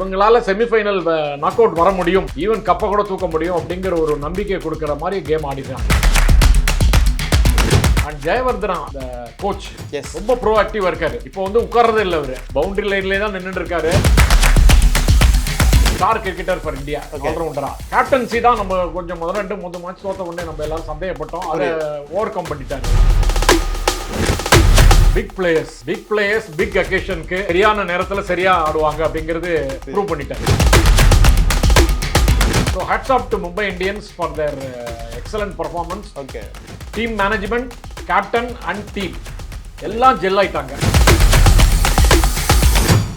இவங்களால semi-final knock out வர முடியும், ஈவன் கப்பை கூட தூக்க முடியும் அப்படிங்கிற ஒரு நம்பிக்கை கொடுக்குற மாதிரி கேம் ஆடிட்டாங்க. அண்ட் ஜெயவர்தனா அந்த கோச் ரொம்ப ப்ரோ ஆக்டிவா இருக்காரு. இப்போ வந்து உட்கார்றதே இல்லை, அவரு பவுண்டரி லைன்லேயே தான் நின்றுட்டு இருக்காரு. ஸ்டார் கிரிக்கெட்டர் ஃபார் இந்தியா, ஆல்ரவுண்டரா. கேப்டன்சி தான் நம்ம கொஞ்சம் முதல் 2-3 மேட்ச் தோத்த உடனே நம்ம எல்லாரும் சந்தேகப்பட்டோம். அதை ஓவர் கம் பண்ணிட்டாங்க. பிக் பிளேயர்ஸ் பிக் அக்கேஷனுக்கு சரியான நேரத்தில் சரியா ஆடுவாங்க அப்படிங்கிறது ப்ரூவ் பண்ணிட்டாங்க. So hats off to Mumbai Indians for their excellent performance. Okay, team management, captain and team எல்லாம் ஜெல் ஆயிட்டாங்க.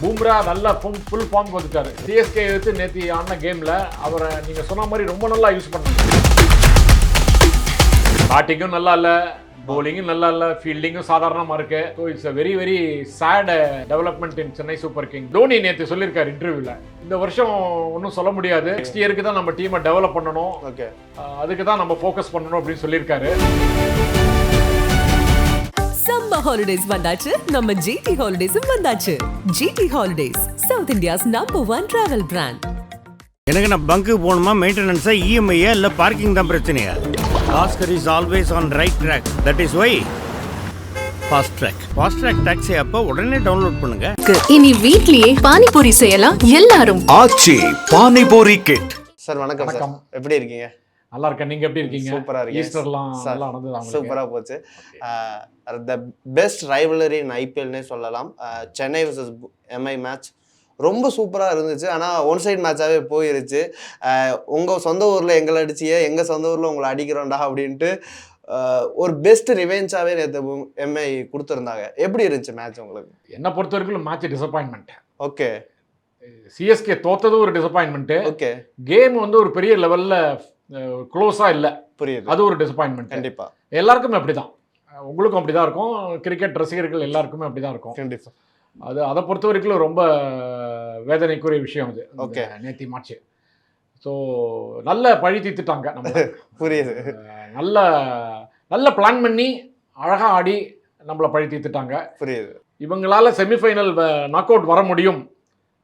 பும்ரா நல்லா ஃபுல் ஃபார்ம் வந்துட்டாரு. சிஎஸ்கே எடுத்து நேற்று ஆன கேமில் அவரை நீங்கள் சொன்ன மாதிரி ரொம்ப நல்லா யூஸ் பண்ணாங்க. பேட்டிங்கும் நல்லா இல்லை, bowling நல்லா இல்லை, ஃபீல்டிங்கும் சாதாரணமாக இருக்கு. So it's a very very sad development in Chennai super king. Dhoni நேற்று சொல்லியிருக்காரு இன்டர்வியூவில், இந்த வருஷம் ஒன்றும் சொல்ல முடியாது, நெக்ஸ்ட் இயருக்கு தான் நம்ம டீமை டெவலப் பண்ணணும், ஓகே, அதுக்கு தான் நம்ம ஃபோக்கஸ் பண்ணணும் அப்படின்னு சொல்லியிருக்காரு. சம்மர் ஹாலிடேஸ் வந்தாச்சு, நம்ம ஜிடி ஹாலிடேஸும் வந்தாச்சு. GT holidays, south India's #1 travel brand. எனக்கு நான் பங்கு போகணுமா, மெயின்டெனன்ஸா, இஎம்ஐயா இல்லை பார்க்கிங் தான் பிரச்சனையா? Oscar is always on right track. That is why fast track taxi அப்போ உடனே டவுன்லோட் பண்ணுங்க. இனி வீட்லயே பானிபூரி செய்யலாம் எல்லாரும். ஆச்சி பானிபூரி கிட். சார் வணக்கம். சார் எப்படி இருக்கீங்க? நல்லா இருக்கேன், நீங்க எப்படி இருக்கீங்க? சூப்பரா இருக்கீங்க. ஈஸ்டர்லாம் நல்லா நடந்தது, சூப்பரா போச்சு. த பெஸ்ட் ரைவலரி இன் ஐபிஎல்னே சொல்லலாம். சென்னை vs எம்ஐ மேட்ச் ரொம்ப சூப்பராக இருந்துச்சு. ஆனால் ஒன் சைட் மேட்சாகவே போயிருச்சு. உங்கள் சொந்த ஊரில் எங்களை அடிச்சியே, எங்கள் சொந்த ஊரில் உங்களை அடிக்கிறோண்டா அப்படின்ட்டு ஒரு பெஸ்ட் ரிவெஞ்சாகவே நேற்று எம்ஐ கொடுத்துருந்தாங்க. எப்படி இருந்துச்சு மேட்ச் உங்களுக்கு? என்னை பொறுத்த வரைக்கும் மேட்ச் டிசப்பாயின்மெண்ட். ஓகே, சிஎஸ்கே தோத்தது ஒரு டிசப்பாயின்மெண்ட். ஓகே, கேம் வந்து ஒரு பெரிய லெவல்ல க்ளோஸா இல்ல, புரியுது, அது ஒரு டிசப்பாயின்மெண்ட். கண்டிப்பா எல்லாருக்குமே அப்படிதான், உங்களுக்கும் அப்படிதான் இருக்கும், கிரிக்கெட் ரசிகர்கள் எல்லாருக்குமே அப்படிதான் இருக்கும். கண்டிப்பா அது அதை பொறுத்த வரைக்கும் ரொம்ப வேதனைக்குரிய விஷயம் அது. ஓகே, நேத்தி மேட்ச் ஸோ நல்ல பழி தீர்த்துட்டாங்க நம்ம. புரியுது. நல்ல நல்ல பிளான் பண்ணி அழகா ஆடி நம்மளை பழி தீர்த்துட்டாங்க. புரியுது. இவங்களால செமிஃபைனல் நாக் அவுட் வர முடியும்,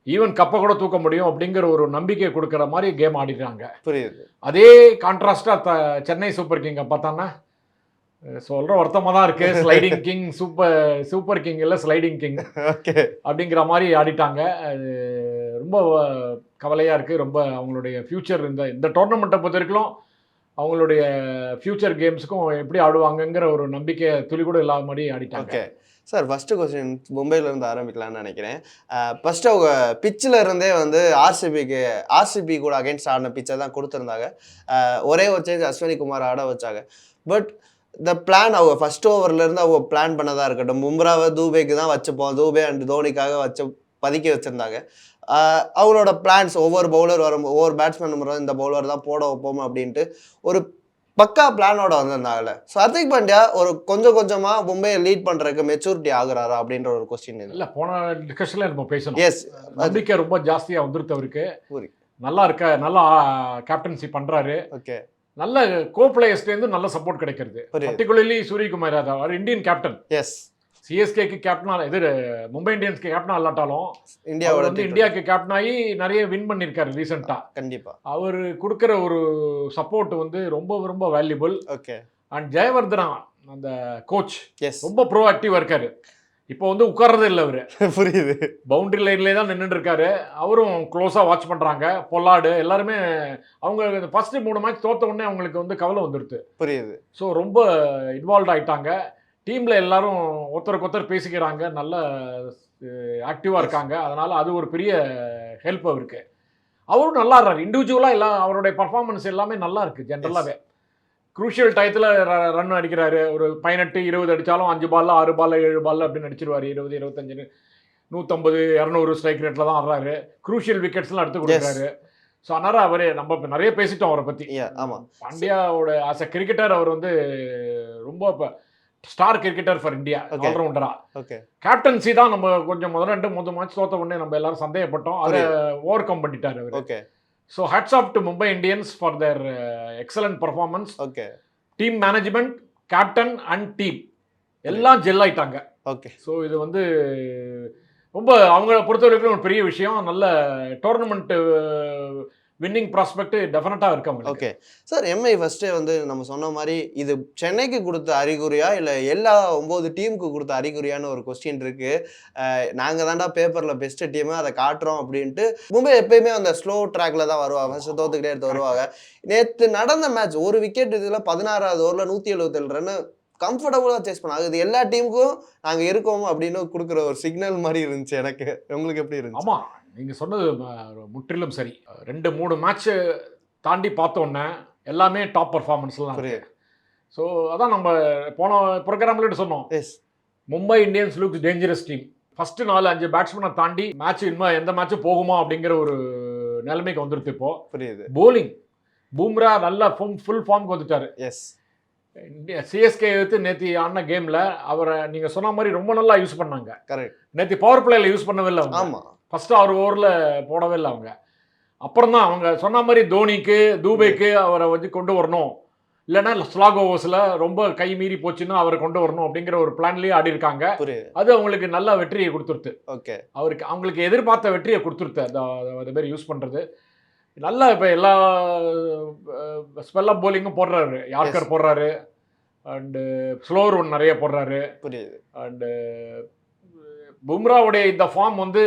ஈவன் கப்பை கூட தூக்க முடியும் அப்படிங்கிற ஒரு நம்பிக்கை கொடுக்குற மாதிரி கேம் ஆடிட்டாங்க. புரியுது. அதே கான்ட்ராஸ்டா சென்னை சூப்பர் கிங்கை பார்த்தானா சொல்ற வருத்தமாக தான் இருக்கு. ஸ்லைடிங் கிங் சூப்பர் கிங் இல்லை, ஸ்லைடிங் கிங் ஓகே அப்படிங்கிற மாதிரி ஆடிட்டாங்க. அது ரொம்ப கவலையாக இருக்குது. ரொம்ப அவங்களுடைய ஃப்யூச்சர், இந்த டோர்னமெண்ட்டை பொறுத்த வரைக்கும் அவங்களுடைய ஃப்யூச்சர் கேம்ஸுக்கும் எப்படி ஆடுவாங்கங்கிற ஒரு நம்பிக்கை துளி கூட இல்லாத மாதிரி ஆடிட்டாங்க. ஓகே சார், ஃபஸ்ட்டு கொஸ்டின் மும்பையிலேருந்து ஆரம்பிக்கலாம்னு நினைக்கிறேன். ஃபஸ்ட்டு அவங்க பிச்சில் இருந்தே வந்து ஆர்சிபி கூட அகேன்ஸ்ட் ஆடின பிச்சை தான் கொடுத்துருந்தாங்க. ஒரே ஒரு சேஞ்ச், அஸ்வினி குமார் ஆட வச்சாங்க. பட் இந்த பிளான் அவங்க ஃபர்ஸ்ட் ஓவர்லேருந்து அவங்க பிளான் பண்ணதாக இருக்கட்டும், பும்ராவை தூபேக்கு தான் வச்சுப்போம், தூபே அண்ட் தோனிக்காக பதுக்கி வச்சுருந்தாங்க. அவங்களோட பிளான்ஸ், ஒவ்வொரு பவுலர் வரும், ஒவ்வொரு பேட்ஸ்மேன் வரும், இந்த பவுலர் தான் போட வைப்போம் அப்படின்ட்டு ஒரு பக்கா பிளானோட வந்திருந்தாங்கல்ல. ஸோ ஹர்திக் பாண்டியா ஒரு கொஞ்சம் கொஞ்சமாக மும்பையை லீட் பண்ணுறதுக்கு மெச்சூரிட்டி ஆகுறாரா அப்படின்ற ஒரு கொஸ்டின் இல்லை. போன டிஸ்கஷனில் நம்ம பேசணும். எஸ், நம்பிக்கை ரொம்ப ஜாஸ்தியாக வந்துருத்து அவருக்கு. நல்லா நல்லா கேப்டன்சி பண்ணுறாரு. ஓகே, நல்ல கோ பிளேயர்ஸ்லேருந்து நல்ல சப்போர்ட் கிடைக்கிறது. பர்டிகுலர்லி சூரியகுமார் யாதவ், அவர் இந்தியன் கேப்டன். எஸ், சிஎஸ்கேக்கு கேப்டனா, இது மும்பை இந்தியன்ஸ்க்கு கேப்டனா இல்லாட்டாலும் இந்தியாவோட வந்து இந்தியாவுக்கு கேப்டன் ஆகி நிறைய வின் பண்ணியிருக்காரு ரீசெண்டாக. கண்டிப்பா அவர் கொடுக்குற ஒரு சப்போர்ட் வந்து ரொம்ப ரொம்ப வேல்யூபிள். ஓகே, அண்ட் ஜெயவர்தனா அந்த கோச் எஸ் ரொம்ப ப்ரோ ஆக்டிவா இருக்காரு. இப்போ வந்து உட்கார்றதே இல்லை, அவரு புரியுது, பவுண்டரி லைன்லேயே தான் நின்றுட்டு இருக்காரு. அவரும் க்ளோஸாக வாட்ச் பண்ணுறாங்க. பொல்லாடு எல்லாருமே அவங்க ஃபர்ஸ்ட் 3 மேட்ச் தோத்த உடனே அவங்களுக்கு வந்து கவலை வந்துடுது. புரியுது. ஸோ ரொம்ப இன்வால்வ் ஆகிட்டாங்க. டீமில் எல்லாரும் ஒருத்தருக்கு ஒருத்தர் பேசிக்கிறாங்க, நல்ல ஆக்டிவாக இருக்காங்க. அதனால் அது ஒரு பெரிய ஹெல்ப் அவருக்கு. அவரும் நல்லா இருறாரு இண்டிவிஜுவலாக. எல்லாம் அவருடைய பர்ஃபார்மன்ஸ் எல்லாமே நல்லா இருக்குது. ஜென்ரலாகவே குரூஷியல் டயத்தில் ரன் அடிக்கிறாரு. ஒரு 18, 20 அடித்தாலும் 5 பால்ல 6 பால்ல 7 பால்ல அப்படின்னு அடிச்சிருவார். 20, 25, 150, 200 ஸ்ட்ரைக் ரேட்டில் தான் ஆடுறாரு. குரூஷியல் விக்கெட்ஸ்லாம் எடுத்து கொடுக்குறாரு. ஸோ அதனால் அவரே நம்ம நிறைய பேசிட்டோம் அவரை பற்றி. ஆமாம், பாண்டியாவோட ஆஸ் அ கிரிக்கெட்டர் அவர் வந்து ரொம்ப இப்போ ஸ்டார் கிரிக்கெட்டர் ஃபார் இந்தியா, ஆல்ரவுண்டரா. ஓகே, கேப்டன்சி தான் நம்ம கொஞ்சம் முதல் 2-3 மேட்ச் தோத்த உடனே நம்ம எல்லாரும் சந்தேகப்பட்டோம். அதை ஓவர் கம் பண்ணிட்டாரு அவர். Okay, so hats off to Mumbai Indians for their excellent performance. Okay, team management, captain and team எல்லாம் ஜெல் ஆயிட்டாங்க. ஓகே. ஸோ இது வந்து ரொம்ப அவங்கள பொறுத்த வரைக்கும் ஒரு பெரிய விஷயம். நல்ல டோர்னமெண்ட் வின்னிங் ப்ராஸ்பெக்ட் டெஃபினட்டா இருக்கு அவங்களுக்கு. ஓகே சார், எம்ஐ ஃபர்ஸ்டே வந்து நம்ம சொன்ன மாதிரி இது சென்னைக்கு கொடுத்த அறிகுறியா இல்லை எல்லா 9 டீமுக்கு கொடுத்த அறிகுறியான்னு ஒரு கொஸ்டின் இருக்கு. நாங்கள் தாண்டா பேப்பரில் பெஸ்ட் டீமு, அதை காட்டுறோம் அப்படின்ட்டு. மும்பை எப்பயுமே அந்த ஸ்லோ ட்ராக்ல தான் வருவாங்க, ஃபர்ஸ்ட் தோத்துக்கிட்டே எடுத்து வருவாங்க. நேற்று நடந்த மேட்ச் ஒரு விக்கெட் இதில் 16வது ஓவரில் 177 ரன்னு கம்ஃபர்டபுளாக சேஸ் பண்ணாங்க. இது எல்லா டீமுக்கும் நாங்கள் இருக்கோம் அப்படின்னு கொடுக்குற ஒரு சிக்னல் மாதிரி இருந்துச்சு எனக்கு. உங்களுக்கு எப்படி இருந்துச்சு? ஆமா, நீங்க சொன்னது முற்றிலும் சரி. 2-3 மேட்ச் தாண்டி பார்த்தோன்னே எல்லாமே டாப் பர்ஃபார்மன்ஸ்லாம் இருக்கு. ஸோ அதான் நம்ம போன ப்ரோக்ராம்ல சொன்னோம், yes, Mumbai Indians looks dangerous team. First 4-5 பேட்ஸ்மேனை தாண்டி மேட்ச் இன்னும் எந்த மேட்சும் போகுமா அப்படிங்கிற ஒரு நிலைமைக்கு வந்துருது. இப்போ புரியுது. போலிங் பும்ரா நல்ல ஃபுல் ஃபார்முக்கு வந்துட்டாரு. எஸ், சிஎஸ்கே எடுத்து நேற்று ஆடின கேமில் அவரை நீங்கள் சொன்ன மாதிரி ரொம்ப நல்லா யூஸ் பண்ணாங்க. கரெக்ட். நேற்று பவர் பிளேயில் யூஸ் பண்ணவே இல்லை அவங்க. ஆமாம், ஃபஸ்ட்டு 6 ஓவரில் போடவே இல்லை அவங்க. அப்புறம் தான் அவங்க சொன்ன மாதிரி தோனிக்கு தூபேக்கு அவரை வந்து கொண்டு வரணும், இல்லைன்னா ஸ்லாக் ஓவர்ஸில் ரொம்ப கை மீறி போச்சுன்னா அவரை கொண்டு வரணும் அப்படிங்கிற ஒரு பிளான்லேயே ஆடி இருக்காங்க. புரியுது. அது அவங்களுக்கு நல்ல வெற்றியை கொடுத்துருது. ஓகே, அவங்களுக்கு எதிர்பார்த்த வெற்றியை கொடுத்துருது அந்த மாதிரி யூஸ் பண்ணுறது. நல்லா இப்போ எல்லா ஸ்பெல் ஆஃப் போலிங்கும் போடுறாரு. யார்கர் போடுறாரு, அண்டு ஸ்லோவர் ஒன்று நிறைய போடுறாரு. புரியுது. அண்டு பும்ராவுடைய இந்த ஃபார்ம் வந்து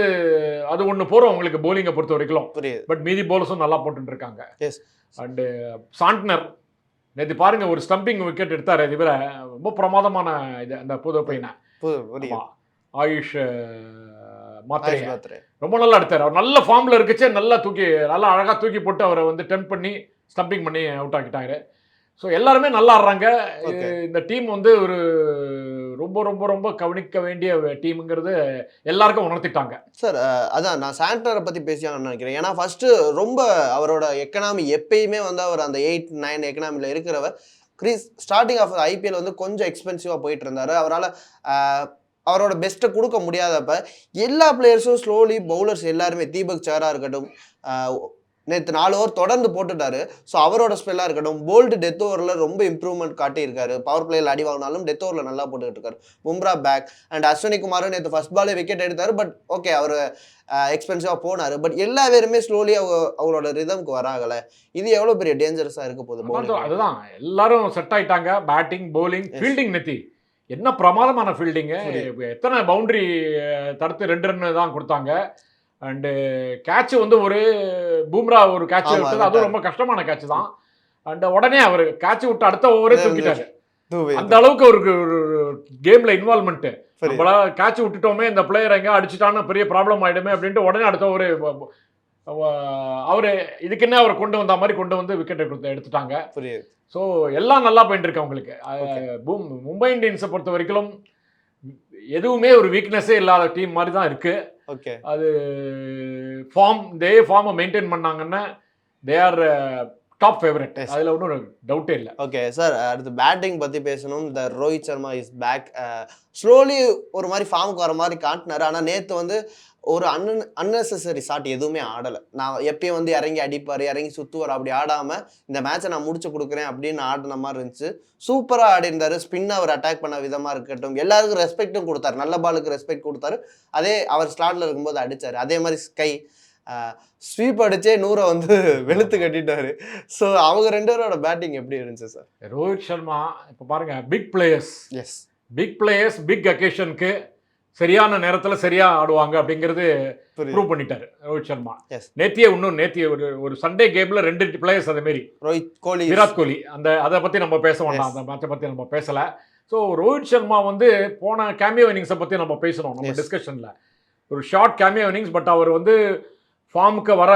அது ஒன்று போகிறோம் உங்களுக்கு போலிங்கை பொறுத்த வரைக்கும். புரியுது. பட் மீதி போலர்ஸும் நல்லா போட்டுட்டு இருக்காங்க. எஸ். அண்டு சாண்ட்னர் நேற்று பாருங்க ஒரு ஸ்டம்பிங் விக்கெட் எடுத்தார். இது வேற ரொம்ப பிரமாதமான இது அந்த புது பையனை ஆயுஷ் மாத்திரை ரொம்ப நல்லா எடுத்தார். அவர் நல்ல ஃபார்மில் இருக்குச்சே, நல்லா அழகாக தூக்கி போட்டு அவரை வந்து டெம்ப் பண்ணி ஸ்டம்பிங் பண்ணி அவுட் ஆக்கிட்டாங்க. ஸோ எல்லாருமே நல்லா ஆடுறாங்க. இந்த டீம் வந்து ஒரு ரொம்ப ரொம்ப ரொம்ப கவனிக்க வேண்டிய டீமுங்கிறது எல்லாருக்கும் உணர்த்திட்டாங்க. சார் அதான் நான் சாண்ட்னரை பற்றி பேசியாங்கன்னு நினைக்கிறேன். ஏன்னா ஃபஸ்ட்டு ரொம்ப அவரோட எக்கனாமி எப்பயுமே வந்து அவர் அந்த 8-9 எக்கனாமியில் இருக்கிறவர். ஸ்டார்டிங் ஆஃப் ஐபிஎல் வந்து கொஞ்சம் எக்ஸ்பென்சிவாக போயிட்டு இருந்தார். அவரால் அவரோட பெஸ்ட்டை கொடுக்க முடியாதப்ப எல்லா பிளேயர்ஸும் ஸ்லோலி பவுலர்ஸ் எல்லாருமே, தீபக் சஹரா இருக்கட்டும், நேற்று 4 ஓவர் தொடர்ந்து போட்டுட்டாரு. ஸோ அவரோட ஸ்பெல்லாக இருக்கட்டும், போல்டு டெத் ஓவரில் ரொம்ப இம்ப்ரூவ்மெண்ட் காட்டியிருக்காரு. பவர் பிளேயில் அடி வாங்கினாலும் டெத் ஓவரில் நல்லா போட்டுக்கிட்டு இருக்காரு. பும்ரா பேக் அண்ட் அஸ்வினி குமாரும் நேற்று ஃபர்ஸ்ட் பாலே விக்கெட் எடுத்தார். பட் ஓகே, அவர் எக்ஸ்பென்சிவாக போனார். பட் எல்லா பேருமே ஸ்லோலி அவங்களோட ரிதம்க்கு வராங்கல்ல, இது எவ்வளோ பெரிய டேஞ்சரஸாக இருக்க போகுது? அதுதான் எல்லாரும் செட் ஆயிட்டாங்க. பேட்டிங், பவுலிங், ஃபீல்டிங் நெத்தி என்ன பிரமாதமான ஃபீல்டிங்கு. எத்தனை பவுண்டரி தடுத்து 2 ரன் தான் கொடுத்தாங்க. அண்டு கேட்ச் வந்து ஒரு பும்ரா ஒரு கேட்ச் விட்டது, அதுவும் ரொம்ப கஷ்டமான கேட்ச் தான். அண்ட் உடனே அவர் கேட்ச் விட்டு அடுத்த ஓவரே தூக்கிட்டாரு. அந்த அளவுக்கு ஒரு கேம்ல இன்வால்மெண்ட். நம்மள கேட்ச் விட்டுட்டோமே, இந்த பிளேயர் எங்க அடிச்சுட்டான்னு பெரிய ப்ராப்ளம் ஆயிடுமே அப்படின்ட்டு உடனே அடுத்த ஓவரு அவரு இதுக்கு என்ன அவர் கொண்டு வந்த மாதிரி கொண்டு வந்து விக்கெட் எடுத்துட்டாங்க. ஸோ எல்லாம் நல்லா போயிட்டு இருக்கு அவங்களுக்கு. மும்பை இந்தியன்ஸை பொறுத்த வரைக்கும் எதுவுமே ஒரு வீக்னஸே இல்லாத டீம் மாதிரி தான் இருக்கு. ஓகே, அது ஃபார்மை மெயின்டைன் பண்ணாங்கன்னா தே ஆர் டாப் ஃபேவரட். அதில் ஒன்றும் டவுட்டே இல்லை. ஓகே சார், அடுத்து பேட்டிங் பற்றி பேசணும். இந்த Rohit Sharma is back. Slowly ஒரு மாதிரி ஃபார்முக்கு வர மாதிரி காட்டினாரு. ஆனால் நேற்று வந்து ஒரு அன்னெசரி ஷாட் எதுவுமே ஆடலை. நான் எப்பயும் வந்து இறங்கி அடிப்பார், இறங்கி சுற்றுவார், அப்படி ஆடாமல் இந்த மேட்சை நான் முடிச்சு கொடுக்குறேன் அப்படின்னு ஆடின மாதிரி இருந்துச்சு. சூப்பராக ஆடி இருந்தார். ஸ்பின்னை அவர் அட்டாக் பண்ண விதமாக இருக்கட்டும், எல்லாருக்கும் ரெஸ்பெக்டும் கொடுத்தாரு. நல்ல பாலுக்கு ரெஸ்பெக்ட் கொடுத்தாரு. அதே அவர் ஸ்லாட்டில் இருக்கும்போது அடித்தார். அதே மாதிரி ஸ்கை ஸ்வீப் அடிச்சே 100 வந்து வெளுத்து கட்டிட்டாரு. ஸோ அவங்க 2 பேரோட பேட்டிங் எப்படி இருந்துச்சு சார்? ரோஹித் சர்மா இப்போ பாருங்க, பிக் பிளேயர்ஸ், எஸ், பிக் அக்கேஷனுக்கு சரியான நேரத்தில் சரியா ஆடுவாங்க அப்படிங்கிறது ப்ரூவ் பண்ணிட்டாரு ரோஹித் சர்மா. நேத்திய ஒரு சண்டே கேம்ல 2 பிளேயர்ஸ் அதே மாதிரி விராட் கோலி அதை பத்தி நம்ம பேச வேண்டாம், அந்த மேட்சை பத்தி நம்ம பேசல. ஸோ ரோஹித் சர்மா வந்து போன கேமியோ இன்னிங்ஸை பத்தி நம்ம பேசணும் நம்ம டிஸ்கஷன்ல. ஒரு ஷார்ட் கேமியோ இன்னிங்ஸ், பட் அவர் வந்து ஃபார்முக்கு வர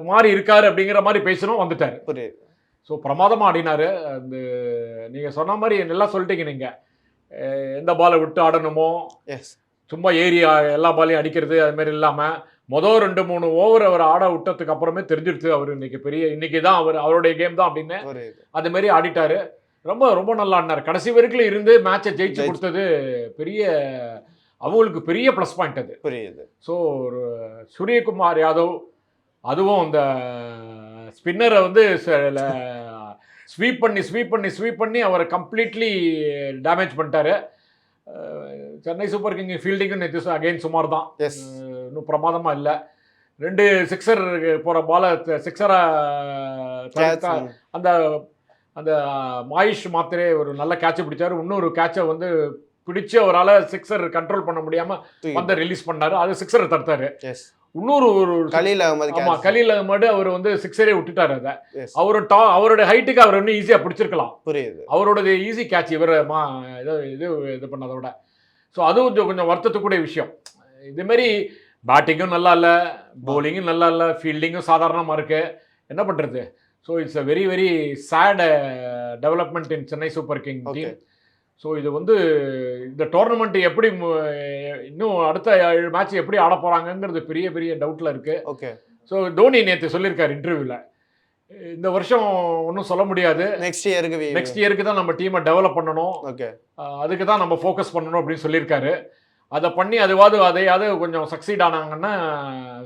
மாதிரி இருக்காரு அப்படிங்கிற மாதிரி பேசணும், வந்துட்டாரு. ஸோ பிரமாதமாக ஆடினாரு. அந்த நீங்கள் சொன்ன மாதிரி நல்லா சொல்லிட்டீங்க. நீங்கள் எந்த பாலை விட்டு ஆடணுமோ, சும்மா ஏறி எல்லா பாலையும் அடிக்கிறது அது மாதிரி இல்லாமல் மொதல் 2-3 ஓவர் அவர் ஆட விட்டதுக்கு அப்புறமே தெரிஞ்சிடுச்சு அவர் இன்னைக்கு தான் அவருடைய கேம் தான் அப்படின்னு. அது மாதிரி ஆடிட்டாரு. ரொம்ப ரொம்ப நல்லா ஆடினார். கடைசி வரைக்கும் இருந்து மேட்சை ஜெயிச்சு கொடுத்தது அவங்களுக்கு பெரிய ப்ளஸ் பாயிண்ட் அது. ஸோ ஒரு சூரியகுமார் யாதவ், அதுவும் அந்த ஸ்பின்னரை வந்து ஸ்வீப் பண்ணி அவரை கம்ப்ளீட்லி டேமேஜ் பண்ணிட்டாரு. சென்னை சூப்பர் கிங் ஃபீல்டிங்கும் நேற்று அகைன் சுமார் தான், எஸ் இன்னும் பிரமாதமாக இல்லை. 2 சிக்ஸர் போகிற பாலை சிக்ஸரை அந்த அந்த மாயிஷ் மாத்திரே ஒரு நல்ல கேட்சை பிடிச்சாரு. இன்னொரு கேட்சை வந்து பிடிச்சு அவரால் சிக்ஸர் கண்ட்ரோல் பண்ண அவரால் வந்து ரிலீஸ் பண்ணாரு, அது சிக்ஸரை தடுத்தாரு. இன்னொரு ஒரு கலீல் அகமது, ஆமா கலீல் அகமது அவர் வந்து சிக்ஸரே விட்டுட்டாரு. அதை அவரோட ஹைட்டுக்கு அவர் இன்னும் ஈஸியாக பிடிச்சிருக்கலாம். புரியுது, அவரோட ஈஸி கேட்ச் இவர் இது பண்ணதை விட. ஸோ அது கொஞ்சம் வருத்தத்துக்கூடிய விஷயம். இதுமாரி பேட்டிங்கும் நல்லா இல்லை, பவுலிங்கும் நல்லா இல்லை, ஃபீல்டிங்கும் சாதாரணமாக இருக்கு. என்ன பண்ணுறது? So it's a very very sad development in Chennai super king team. So இது வந்து இந்த டோர்னமெண்ட் எப்படி இன்னும் அடுத்த 7 மேட்ச் எப்படி ஆட போகிறாங்கங்கிறது பெரிய பெரிய டவுட்டில் இருக்குது. ஓகே. ஸோ தோனி நேற்று சொல்லியிருக்காரு இன்டர்வியூவில், இந்த வருஷம் ஒன்றும் சொல்ல முடியாது, நெக்ஸ்ட் இயருக்கு தான் நம்ம டீமை டெவலப் பண்ணணும், ஓகே, அதுக்கு தான் நம்ம ஃபோக்கஸ் பண்ணணும் அப்படின்னு சொல்லியிருக்காரு. அதை பண்ணி அதையாவது கொஞ்சம் சக்சீட் ஆனாங்கன்னா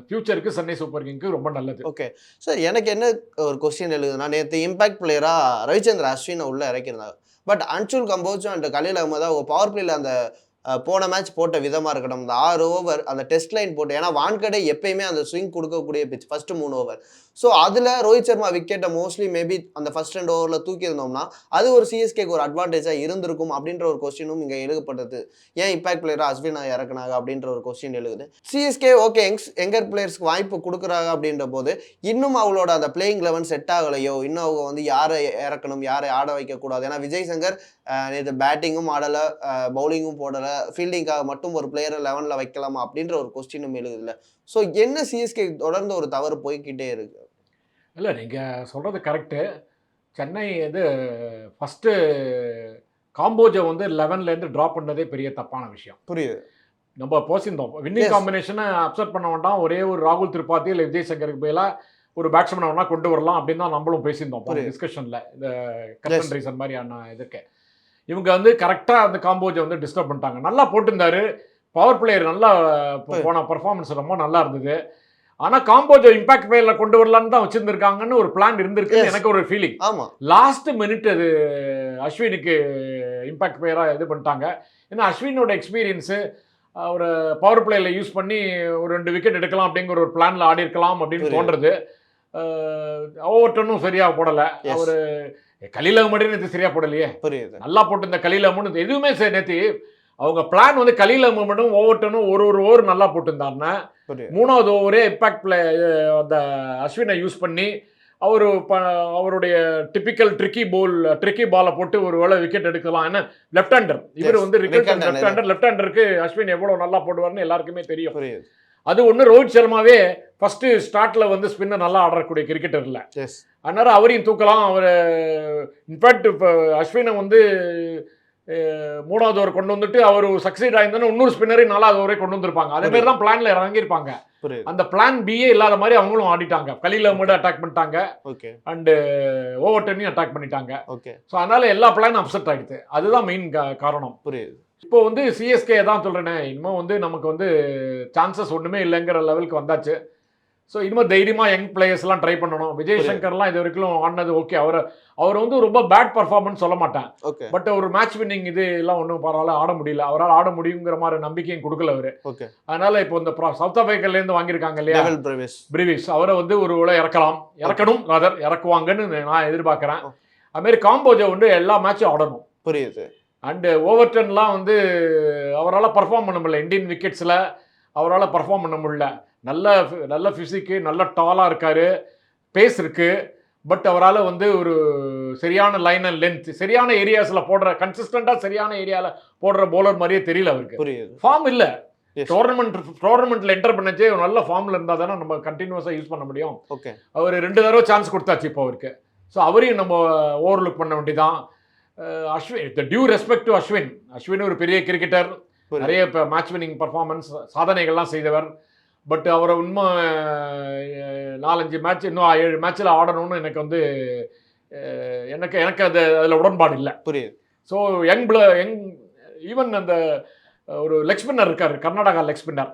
ஃபியூச்சருக்கு சென்னை சூப்பர் கிங்க்கு ரொம்ப நல்லது. ஓகே சார், எனக்கு என்ன ஒரு கொஸ்டின் எழுதுனா, நேற்று இம்பாக்ட் பிளேயராக ரவிச்சந்திர அஸ்வினை உள்ளே இறக்கியிருந்தாங்க. பட் அன்சுல் கம்போஜ் அண்ட் கலீல் அகமது அவங்க பவர் பிளேயில் அந்த போன மேட்ச் போட்ட விதமாக இருக்கட்டும், அந்த 6 ஓவர் அந்த டெஸ்ட் லைன் போட்டு, ஏன்னா வான்கடே எப்பயுமே அந்த ஸ்விங் கொடுக்கக்கூடிய பிச் ஃபர்ஸ்ட் 3 ஓவர். ஸோ அதில் ரோஹித் சர்மா விக்கெட்டை மோஸ்ட்லி மேபி அந்த ஃபர்ஸ்ட் 2 ஓவரில் தூக்கியிருந்தோம்னா அது ஒரு சிஎஸ்கேக்கு ஒரு அட்வான்டேஜாக இருந்திருக்கும் அப்படின்ற ஒரு கொஸ்டினும் இங்கே எழுதப்பட்டது. ஏன் இம்பாக்ட் பிளேயராக அஸ்வினா இறக்குனாங்க அப்படின்ற ஒரு கொஸ்டின் எழுதுது. சிஎஸ்கே ஓகே யங்கர் பிளேயர்ஸ்க்கு வாய்ப்பு கொடுக்குறாங்க அப்படின்ற போது இன்னும் அவங்களோட அந்த பிளேயிங் 11 செட் ஆகலையோ, இன்னும் அவங்க வந்து யாரை இறக்கணும், யாரை ஆட வைக்கக்கூடாது. ஏன்னா விஜய் சங்கர் நேற்று பேட்டிங்கும் ஆடலை, பவுலிங்கும் போடலை, ஃபீல்டிங்காக மட்டும் ஒரு பிளேயரை 11ல் வைக்கலாமா அப்படின்ற ஒரு கொஸ்டினும் எழுதுதில்ல. ஸோ என்ன சிஎஸ்கே தொடர்ந்து ஒரு தவறு போய்கிட்டே இருக்கு? இல்லை, நீங்கள் சொல்கிறது கரெக்டு. சென்னை ஃபஸ்ட்டு காம்போஜை வந்து 11லேருந்து ட்ராப் பண்ணதே பெரிய தப்பான விஷயம். புரியுது, நம்ம போசிருந்தோம் வின்னிங் காம்பினேஷனை அப்செட் பண்ண வேண்டாம், ஒரே ஒரு ராகுல் திரிபாதி இல்லை விஜய் சங்கருக்கு பதிலாக ஒரு பேட்ஸ்மேன் வேணா கொண்டு வரலாம் அப்படின்னு தான் நம்மளும் பேசியிருந்தோம் டிஸ்கஷனில். இந்த கஸ்டன் ரீசன் மாதிரியான இதுக்கு இவங்க வந்து கரெக்டாக அந்த காம்போஜை வந்து டிஸ்டர்ப் பண்ணிட்டாங்க. நல்லா போட்டிருந்தாரு, பவர் பிளேயர் நல்லா போன பர்ஃபார்மன்ஸ் ரொம்ப நல்லா இருந்தது. ஆனால் காம்போஜை இம்பாக்ட் பிளேயரில் கொண்டு வரலான்னு தான் வச்சுருந்துருக்காங்கன்னு ஒரு பிளான் இருந்திருக்கு எனக்கு ஒரு ஃபீலிங். ஆமாம், லாஸ்ட் மினிட் அது அஸ்வினுக்கு இம்பாக்ட் பிளேயராக இது பண்ணிட்டாங்க. ஏன்னா அஸ்வினோட எக்ஸ்பீரியன்ஸு ஒரு பவர் பிளேயில் யூஸ் பண்ணி ஒரு 2 விக்கெட் எடுக்கலாம் அப்படிங்கிற ஒரு பிளானில் ஆடி இருக்கலாம் அப்படின்னு தோன்றது. ஓவர்டனும் சரியாக போடலை. அவர் கலீல் அகமது நேற்று சரியாக போடலையே, புரியுது, நல்லா போட்டு இந்த கலீல் அகமது எதுவுமே நேற்று அவங்க பிளான் வந்து கலீல் அகமதும் ஓவர்டனும் ஒரு ஓவர் நல்லா போட்டுருந்தாருன்னா 3வது ஓவரே இம்பாக்ட் பிளே அந்த அஸ்வினை யூஸ் பண்ணி அவருடைய டிபிக்கல் ட்ரிக்கி பாலை போட்டு ஒரு வேளை விக்கெட் எடுக்கலாம். ஏன்னா லெஃப்ட் ஹேண்டர் இவர் வந்து லெஃப்ட் ஹேண்டருக்கு அஸ்வின் எவ்வளோ நல்லா போடுவார்னு எல்லாருக்குமே தெரியும். அது ஒன்று ரோஹித் சர்மாவே ஃபஸ்ட்டு ஸ்டார்ட்டில் வந்து ஸ்பின்னர் நல்லா ஆடக்கூடிய கிரிக்கெட்டர் இல்லை, அதனால அவரையும் தூக்கலாம். அவர் இன்ஃபேக்ட் இப்போ அஸ்வினை வந்து 3வது ஓவர் கொண்டு வந்துட்டு அவர் சக்சீட் ஆயிருந்தாலும் இன்னொரு ஸ்பின்னரையும் 4வது ஓவரே கொண்டு வந்திருப்பாங்க. அதே மாதிரி தான் பிளான்ல இறங்கியிருப்பாங்க. அந்த பிளான் பிஏ இல்லாத மாதிரி அவங்களும் ஆடிட்டாங்க. கலீல் அகமது அட்டாக் பண்ணிட்டாங்க அண்டு ஓவர்டனையும் அட்டாக் பண்ணிட்டாங்க. ஸோ அதனால எல்லா பிளானும் அப்செட் ஆகிடுது. அதுதான் மெயின் காரணம். புரியுது. இப்போ வந்து சிஎஸ்கே தான் சொல்கிறேனே, இனிமேல் வந்து நமக்கு வந்து சான்சஸ் ஒன்றுமே இல்லைங்கிற லெவலுக்கு வந்தாச்சு. ஸோ இனிமேல் தைரியமாக யங் பிளேயர்ஸ்லாம் ட்ரை பண்ணணும். விஜய் சங்கர்லாம் இது வரைக்கும் ஆடினது ஓகே, அவர் வந்து ரொம்ப பேட் பர்ஃபார்மன்ஸ் சொல்ல மாட்டேன், பட் ஒரு மேட்ச் வின்னிங் இது எல்லாம் ஒன்றும் பரவாயில்ல ஆட முடியல, அவரால் ஆட முடியுங்கிற மாதிரி நம்பிக்கையும் கொடுக்கல அவர். அதனால இப்போ இந்த சவுத் ஆப்பிரிக்காலேருந்து வாங்கியிருக்காங்க இல்லையா பிரிவிஸ், அவரை வந்து ஒரு இறக்கணும் இறக்குவாங்கன்னு நான் எதிர்பார்க்குறேன். அதுமாரி காம்போஜை வந்து எல்லா மேட்சும் ஆடணும். புரியுது. அண்டு ஓவர்டன்லாம் வந்து அவரால் பர்ஃபார்ம் பண்ண முடியல, இந்தியன் விக்கெட்ஸில் அவரால் பர்ஃபார்ம் பண்ண முடியல. நல்ல ஃபிசிக்கு, நல்ல டாலாக இருக்கார், பேஸ் இருக்குது, பட் அவரால் வந்து ஒரு சரியான லைன் அண்ட் லென்த் சரியான ஏரியாஸில் கன்சிஸ்டண்ட்டாக சரியான ஏரியாவில் போடுற பவுலர் மாதிரியே தெரியல அவருக்கு. ஃபார்ம் இல்லை. டோர்னமெண்ட்டில் என்டர் பண்ணச்சே நல்ல ஃபார்மில் இருந்தால் தானே நம்ம கண்டினியூஸாக யூஸ் பண்ண முடியும். அவர் 2 தடவை சான்ஸ் கொடுத்தாச்சு இப்போ அவருக்கு. ஸோ அவரையும் நம்ம ஓவர் லுக் பண்ண வேண்டியதான். Ashwin, due respect to Ashwin ஒரு பெரிய கிரிக்கெட்டர், நிறைய இப்போ மேட்ச் வின்னிங் பர்ஃபார்மன்ஸ் சாதனைகள்லாம் செய்தவர். பட் அவரை இன்னும் 4-5 மேட்ச் இன்னும் 7 மேட்ச்சில் ஆடணும்னு எனக்கு வந்து எனக்கு அதில் உடன்பாடு இல்லை. புரியுது. ஸோ ஈவன் அந்த ஒரு லெக் ஸ்பின்னர் இருக்கார், கர்நாடகா லெக் ஸ்பின்னர்.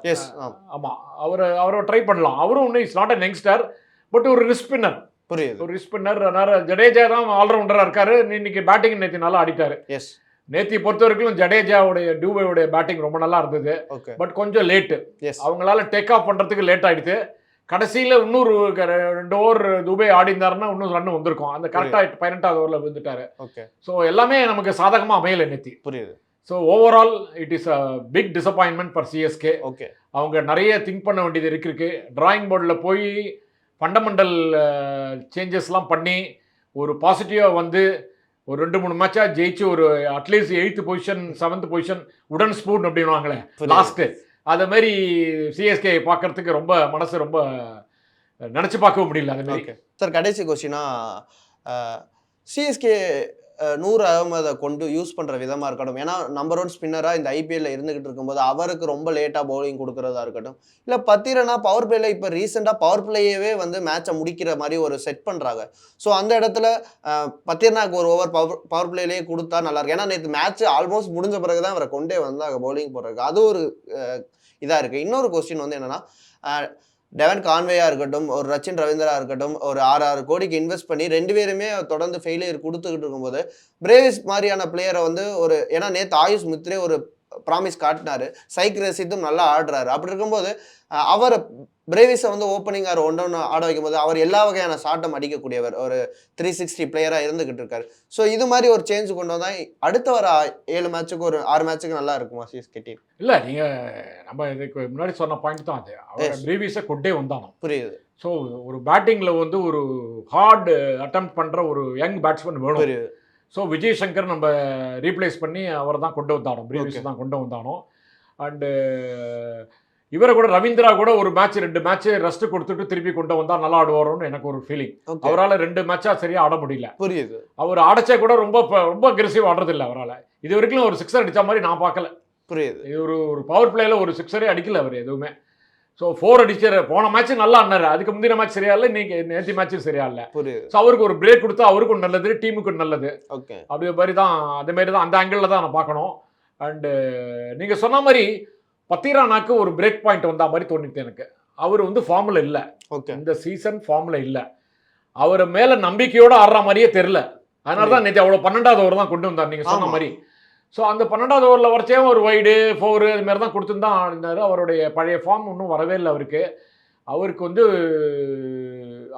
ஆமாம், அவரை ட்ரை பண்ணலாம். அவரும் ஒன்றும் it's not a youngster, but ஒரு ரிஸ்க் ஸ்பின்னர். புரியுது. ஒரு ரிஸ்க் ஸ்பின்னர். ஜடேஜா தான் ஆல்ரவுண்டராக இருக்காரு. இன்னைக்கு பேட்டிங் நேற்று நல்லா ஆடிட்டாரு. நேத்தி பொறுத்த வரைக்கும் ஜடேஜாவுடைய டூபேவுடைய பேட்டிங் ரொம்ப நல்லா இருந்தது. ஓகே பட் கொஞ்சம் லேட்டு. எஸ் அவங்களால டேக் ஆஃப் பண்ணுறதுக்கு லேட் ஆகிடுது. கடைசியில் இன்னொரு 2 ஓவர் துபே ஆடி இருந்தாருன்னா இன்னும் ரன் வந்திருக்கும். அந்த கரெக்டாக 18வது ஓவரில் விழுந்துட்டாரு. ஓகே ஸோ எல்லாமே நமக்கு சாதகமாக அமையலை நேத்தி. புரியுது. So overall it is a big disappointment for CSK. Okay அவங்க நிறைய திங்க் பண்ண வேண்டியது இருக்கு. டிராயிங் போர்டில் போய் ஃபண்டமெண்டல் சேஞ்சஸ்லாம் பண்ணி ஒரு பாசிட்டிவாக வந்து ஒரு 2-3 மேட்சாக ஜெயிச்சு ஒரு at least 8th position 7th position உடன் ஸ்பூன் அப்படின்வாங்களே லாஸ்ட்டு, அதை மாதிரி சிஎஸ்கே பார்க்கறதுக்கு ரொம்ப மனசு ரொம்ப நினச்சி பார்க்கவும் முடியல. அது மாதிரி ஓகே சார், கடைசி கொஸ்டினா சிஎஸ்கே நூர் அகமதை கொண்டு யூஸ் பண்ணுற விதமாக இருக்கட்டும், ஏன்னா நம்பர் 1 ஸ்பின்னராக இந்த ஐபிஎல்ல இருந்துகிட்டு இருக்கும்போது அவருக்கு ரொம்ப லேட்டாக பவுலிங் கொடுக்குறதா இருக்கட்டும், இல்லை பத்திரனா பவர் பிளேல இப்போ ரீசெண்டாக பவர் பிளேயவே வந்து மேட்சை முடிக்கிற மாதிரி ஒரு செட் பண்ணுறாங்க. ஸோ அந்த இடத்துல பத்திரனாக்கு ஒரு ஓவர் பவர் பிளேலேயே கொடுத்தா நல்லாயிருக்கு. ஏன்னா நேற்று மேட்ச் ஆல்மோஸ்ட் முடிஞ்ச பிறகு தான் அவரை கொண்டே வந்தாங்க பவுலிங் போடுறதுக்கு. அது ஒரு இதாக இருக்குது. இன்னொரு கொஸ்டின் வந்து என்னென்னா, டெவன் கான்வேயாக இருக்கட்டும், ஒரு ரச்சின் ரவீந்திரா இருக்கட்டும், ஒரு 6 கோடிக்கு இன்வெஸ்ட் பண்ணி 2 பேருமே தொடர்ந்து ஃபெயிலியர் கொடுத்துக்கிட்டு இருக்கும்போது பிரேவிஸ் மாதிரியான பிளேயரை வந்து ஏன்னா நேற்று ஆயுஷ் மித்ரே ஒரு ப்ராமிஸ் காட்டினாரு, சைக் ரசித்தும் நல்லா ஆடுறாரு. அப்படி இருக்கும்போது அவரை பிரேவிஸை வந்து ஓப்பனிங் ஆர் 1-1 ஆட வைக்கும்போது அவர் எல்லா வகையான ஷாட்டும் அடிக்கக்கூடியவர், ஒரு 360 பிளேயராக இருந்துகிட்டு இருக்காரு. ஸோ இது மாதிரி ஒரு சேஞ்ச் கொண்டு வந்தால் அடுத்த வர 7 மேட்சுக்கு ஒரு 6 மேட்சுக்கு நல்லா இருக்குமா சிஎஸ்கே டீம்? இல்லை, நீங்கள் நம்ம இதுக்கு முன்னாடி சொன்ன பாயிண்ட் தான் அது. அவர் பிரேவிஸை கொண்டே வந்தானோ புரியுது. ஸோ ஒரு பேட்டிங்கில் வந்து ஒரு ஹார்ட் அட்டெம்ப்ட் பண்ணுற ஒரு யங் பேட்ஸ்மேன் வேணும். புரியுது. ஸோ விஜய் சங்கர் நம்ம ரீப்ளேஸ் பண்ணி அவரை தான் கொண்டு வந்தானோ, பிரேவிஸ் தான் கொண்டு வந்தானோ. அண்டு இவரை கூட ரவீந்திரா கூட ஒரு மேட்ச் 2 மேட்ச் ரெஸ்ட் கொடுத்துட்டு திருப்பி கொண்டு வந்தால் நல்லா ஆடுவாரோன்னு எனக்கு ஒரு ஃபீலிங். அவரால் 2 மேட்சாக சரியாக ஆட முடியல. புரியுது. அவர் ஆடச்சே கூட ரொம்ப அக்ரெசிவ் ஆடுறதில்லை அவரால். இது வரைக்கும் ஒரு 6 அடித்த மாதிரி நான் பார்க்கல. புரியுது. இது ஒரு பவர் பிளேயில் ஒரு 6 அடிக்கல அவர் எதுவுமே. ஸோ 4 அடிச்சார். போன மேட்ச் நல்லா ஆடினாரு, அதுக்கு முந்தின மேட்ச் சரியா இல்லை, இன்னைக்கு நேற்று மேட்சும் சரியா இல்லை. புரியுது. ஸோ அவருக்கு ஒரு பிரேக் கொடுத்தா அவருக்கும் நல்லது, டீமுக்கும் நல்லது. ஓகே அப்படி மாதிரி தான், அதே மாதிரி தான் அந்த ஆங்கிளில் தான் நான் பார்க்கணும். அண்டு நீங்கள் சொன்ன மாதிரி பத்திரானாக்கு ஒரு பிரேக் பாயிண்ட் வந்த மாதிரி தோணிட்டு எனக்கு. அவர் வந்து ஃபார்மில் இல்லை. ஓகே இந்த சீசன் ஃபார்மில் இல்லை. அவர் மேலே நம்பிக்கையோடு ஆடுற மாதிரியே தெரில. அதனால தான் நேற்று அவ்வளோ 12வது ஓவர் தான் கொண்டு வந்தார் நீங்கள் சொன்ன மாதிரி. ஸோ அந்த 12வது ஓவரில் வரைச்சே ஒரு வைடு 4 அது மாதிரி தான் கொடுத்துருந்தான் ஆடினார். அவருடைய பழைய ஃபார்ம் இன்னும் வரவே இல்லை அவருக்கு வந்து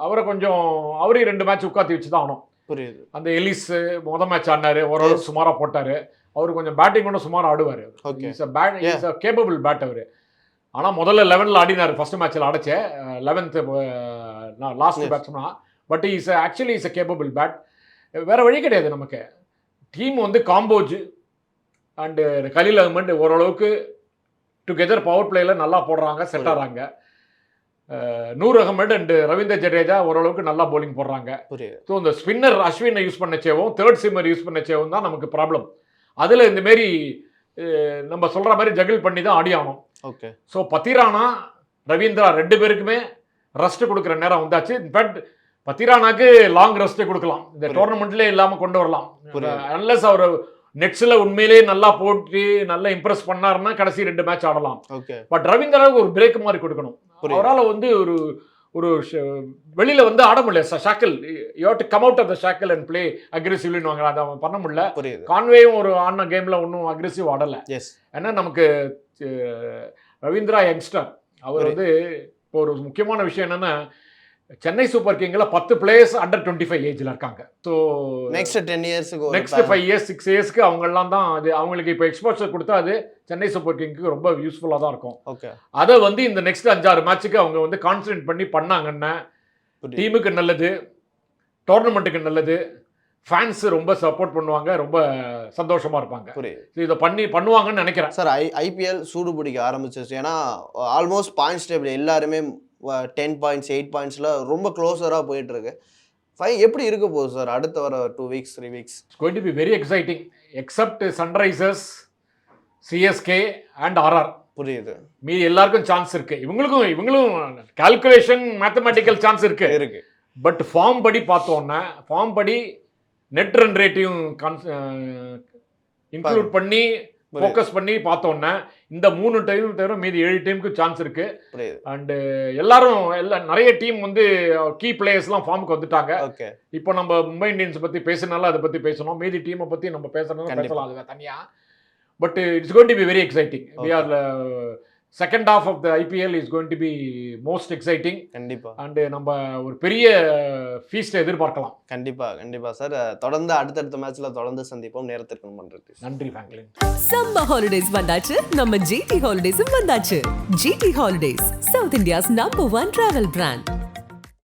அவரை கொஞ்சம் அவரையும் 2 மேட்ச் உட்காத்தி வச்சு தான் ஆகணும். புரியுது. அந்த எலிஸ் மொதல் மேட்ச் ஆடினார், ஓரளவு சுமாராக போட்டார். அவர் கொஞ்சம் பேட்டிங் கூட சுமாராக ஆடுவார். இஸ் அ கேப்பபிள் பேட் அவர். ஆனால் முதல்ல 11ல் ஆடினார், ஃபர்ஸ்ட் மேட்ச்சில் அடைச்ச 11th லாஸ்ட் பேட்ஸ்மேனா. But actually is a capable bat. வேறு வழி கிடையாது நமக்கு. டீம் வந்து காம்போஜ் அண்டு கலீல் அஹ்மத் ஓரளவுக்கு டுகெதர் பவர் பிளேயில் நல்லா போடுறாங்க, செட் ஆகிறாங்க. நூர் அகமது அண்டு ரவீந்திர ஜடேஜா ஓரளவுக்கு நல்லா பவுலிங் போடுறாங்க. ஸோ இந்த ஸ்பின்னர் அஸ்வினை யூஸ் பண்ணச்சேவும் 3rd சீமர் யூஸ் பண்ணச்சேவும் தான் நமக்கு ப்ராப்ளம். அதில் இந்தமாரி நம்ம சொல்கிற மாதிரி ஜகிள் பண்ணி தான் ஆடி ஆகணும். ஓகே. ஸோ பத்திரானா ரவீந்திரா 2 பேருக்குமே ரெஸ்ட் கொடுக்குற நேரம் வந்தாச்சு. இன்ஃபேக்ட் பத்திரானாக்கு லாங் ரெஸ்ட்டே கொடுக்கலாம், இந்த டோர்னமெண்ட்லேயே இல்லாமல் கொண்டு வரலாம். அன்லெஸ் அவர் நெட்ஸில் உண்மையிலேயே நல்லா போட்டு நல்லா இம்ப்ரெஸ் பண்ணாருன்னா கடைசி 2 மேட்ச் ஆடலாம். பட் ரவீந்திராவுக்கு ஒரு பிரேக் மாதிரி கொடுக்கணும். அவரால் வந்து ஒரு வெளியில் வந்து ஆட முடியல. Shackle you have to come out of the shackle and play அக்ரெசிவ்லின்னு வாங்க, அதை பண்ண முடியல. கான்வேயும் ஒரு ஆடின கேமில் ஒன்றும் அக்ரெசிவ் ஆடலை. ஏன்னா நமக்கு ரவீந்திரா யங்ஸ்டர் அவர் வந்து இப்போ ஒரு முக்கியமான விஷயம் என்னென்னா, சென்னை சூப்பர் கிங்கில் 10 பிளேயர்ஸ் அண்டர் 25 ஏஜில் இருக்காங்க. ஸோ நெக்ஸ்ட் 10 இயர்ஸுக்கு நெக்ஸ்ட் 5 இயர்ஸ் 6 இயர்ஸ்க்கு அவங்கெல்லாம் தான் அது அவங்களுக்கு இப்போ எக்ஸ்போஷர் கொடுத்தா அது சென்னை சூப்பர் கிங்க்கு ரொம்ப யூஸ்ஃபுல்லாக தான் இருக்கும். ஓகே. அதை வந்து இந்த நெக்ஸ்ட் 5-6 மேட்சுக்கு அவங்க வந்து கான்சன்ட்ரேட் பண்ணி பண்ணாங்கன்னா டீமுக்கு நல்லது, டோர்னமெண்ட்டுக்கு நல்லது, ஃபேன்ஸ் ரொம்ப சப்போர்ட் பண்ணுவாங்க, ரொம்ப சந்தோஷமாக இருப்பாங்க. இதை பண்ணுவாங்கன்னு நினைக்கிறேன். சார் ஐபிஎல் சூடு பிடிக்க ஆரம்பிச்சிச்சு. ஏன்னா ஆல்மோஸ்ட் பாயிண்ட்ஸ் டேபிள் எல்லாருமே 10 பாயிண்ட்ஸ் 8 பாயிண்ட்ஸில் ரொம்ப க்ளோஸராக போயிட்டுருக்கு. எப்படி இருக்க போகுது சார் அடுத்த வர 2 weeks 3 weeks? It's going to be very exciting. Except Sunrisers, CSK and RR. புரியுது. மீதி எல்லாருக்கும் சான்ஸ் இருக்கு. இவங்களும் கால்குலேஷன் மேத்தமெட்டிக்கல் சான்ஸ் இருக்கு. பட் ஃபார்ம் படி பார்த்தோன்னா, ஃபார்ம் படி நெட் ரன் ரேட்டையும் இன்க்ளூட் பண்ணி ஃபோக்கஸ் பண்ணி பார்த்தோன்னே இந்த 3 டைம் தவிர மீதி 7 டீமுக்கு சான்ஸ் இருக்கு. புரியுது. அண்டு நிறைய டீம் வந்து கீ பிளேயர்ஸ்லாம் ஃபார்முக்கு வந்துட்டாங்க. ஓகே. இப்போ நம்ம மும்பை இந்தியன்ஸ் பற்றி பேசினாலும் அதை பற்றி பேசணும், மீதி டீமை பற்றி நம்ம பேசணும் கண்டிப்பா. பேசலாம் அது தனியாக. But it's going to be very exciting. We are second half of the IPL is going to be most exciting. கண்டிப்பா அண்டு நம்ம ஒரு பெரிய ஃபீஸ்ட்டை எதிர்பார்க்கலாம். கண்டிப்பா சார். தொடர்ந்து அடுத்தடுத்த மேட்ச்ல தொடர்ந்து சந்திப்போம். நேரத்திற்கு நன்றி. நன்றி ஃப்ராங்க்லின். சம்மர் ஹாலிடேஸ் வந்தாச்சு, நம்ம ஜிடி ஹாலிடேஸும் வந்தாச்சு. GT holidays, south India's number 1 travel brand.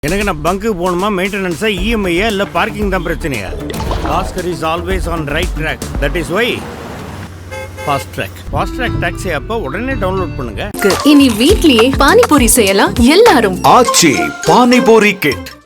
எனக்கு நான் பங்கு போகணுமா, மெயின்டெனன்ஸா, இஎம்ஐயா இல்லை பார்க்கிங் தான் பிரச்சனையா? Bhaskar is always on right track. That is why fast track taxi ஆப்பை உடனே டவுன்லோட் பண்ணுங்க. இனி வீட்லயே பானிபூரி செய்யலாம் எல்லாரும். ஆச்சி பானிபூரி கிட்.